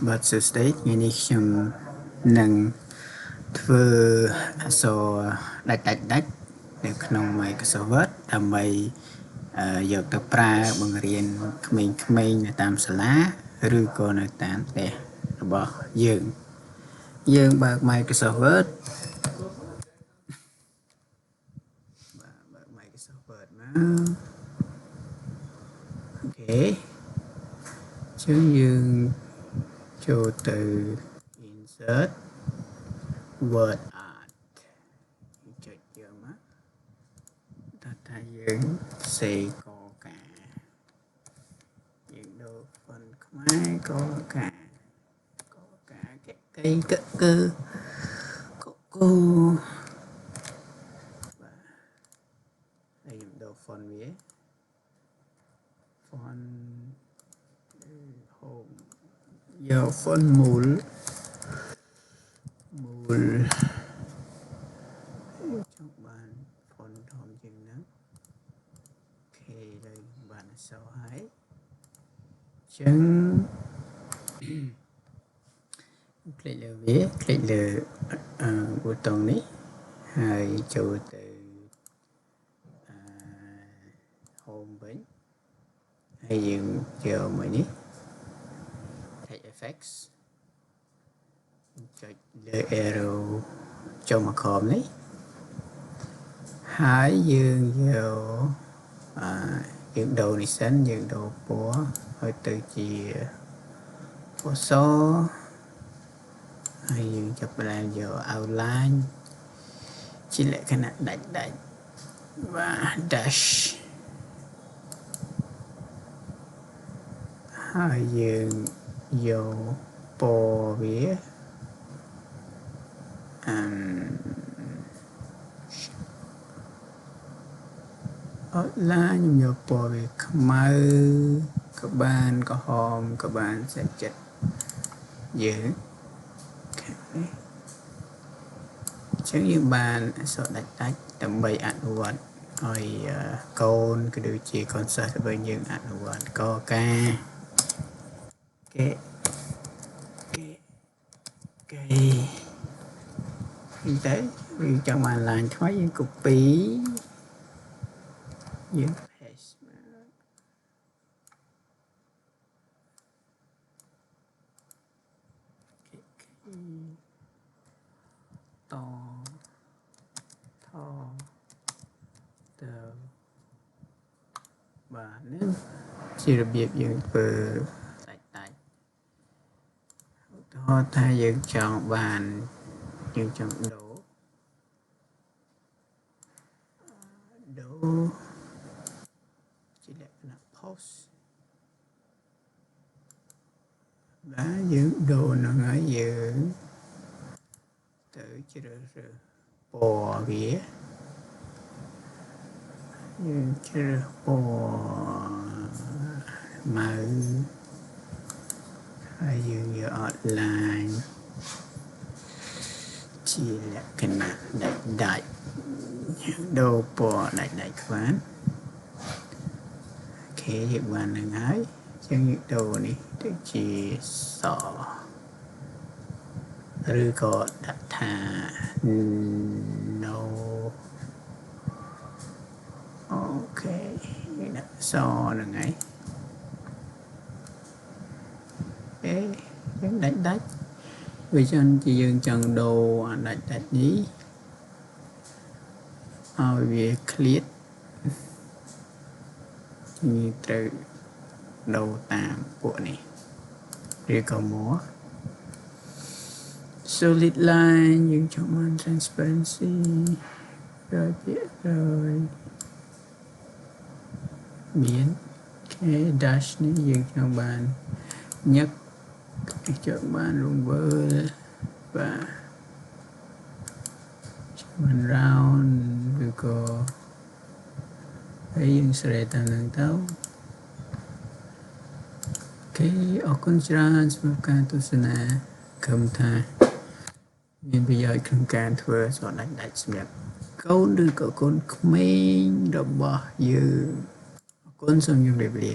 But so state iniខ្ញុំនឹងធ្វើអក្សរដាច់នៅក្នុង Microsoft Word ដើម្បីយកទៅប្រើបង្រៀនក្មេងៗនៅតាមសាលាឬក៏នៅតាមផ្ទះរបស់យើងបើក Microsoft Word បើក Microsoft Word មកអូខេចឹងយើងចូលទៅ insert word art ចុចយកមកថាយើងសេកកាយើងដូរ font ខ្មែរកកាកកៃកកើកកូបាទហើយខ្ញុំដូរ font វា font home យក font មូលចង់បាន font ធំជាងហ្នឹងអូខេហើយបានអក្សរហើយចឹងคลิกលើវាคลิกលើប៊ូតុងនេះហើយចូលទៅ home វិញហើយយើងយកមួយនេះ text effects ចុចលើ arrow ចូលមកក្រោមនេះហើយយើងយកយើងដូរនេះសិនយើងដូរពណ៌ឲ្យទៅជាពណ៌សហើយយើងចាប់ផ្ដើមយក outline ជាលក្ខណៈដាច់បាទ dash ហើយយើងយកពណ៌វា outline ខ្ញុំយកពណ៌វាខ្មៅក៏បានក្រហមក៏បានសេចចិត្តយើងចឹងយើងបានអក្សរដាច់ដើម្បីអនុវត្តឲ្យកូនក៏ដូចជាកូនសិស្សរបស់យើងអនុវត្តកកាកេតែយើងចង់បាន line ថ្មីយើង copy យើង paste តថទៅបាទនេះជារបៀបយើងធ្វើដាច់ឧទាហរណ៍ថាយើងចង់បានយើងចង់ដូរជាលក្ខណៈ post បាទយើងដូរហ្នឹងហើយយើងទៅជ្រើសរើសពណ៌វាយើងជ្រើសពណ៌ម៉ៅហើយយើងយក outline ជាលក្ខណៈដាច់ដូរពណ៌ដាច់ខ្វានអូខេយើងបានហ្នឹងហើយចឹងយើងដូរនេះទៅជាសឬក៏ដាក់ថា no អូខេយើងដាក់សហ្នឹងហើយយើងដាច់វាចឹងជាយើងចង់ដូរអាដាច់នេះឲ្យវាឃ្លាតយើងត្រូវដូរតាមពួកនេះឬក៏មក solid line យើងចង់បាន transparency rồiពាក្យrồi មាន dash នេះយើងចង់បានញឹកចង់បានរង្វើលបាទចង់បាន round ឬក៏ហើយយើងស្រេចតាមនឹងទៅអូខេអរគុណច្រើនសម្រាប់ការទស្សនាគំថាមានប្រយោជន៍ក្នុងការធ្វើអក្សរដាច់សម្រាប់កូនឬក៏កូនក្មេងរបស់យើងអរគុណសូមជម្រាបលា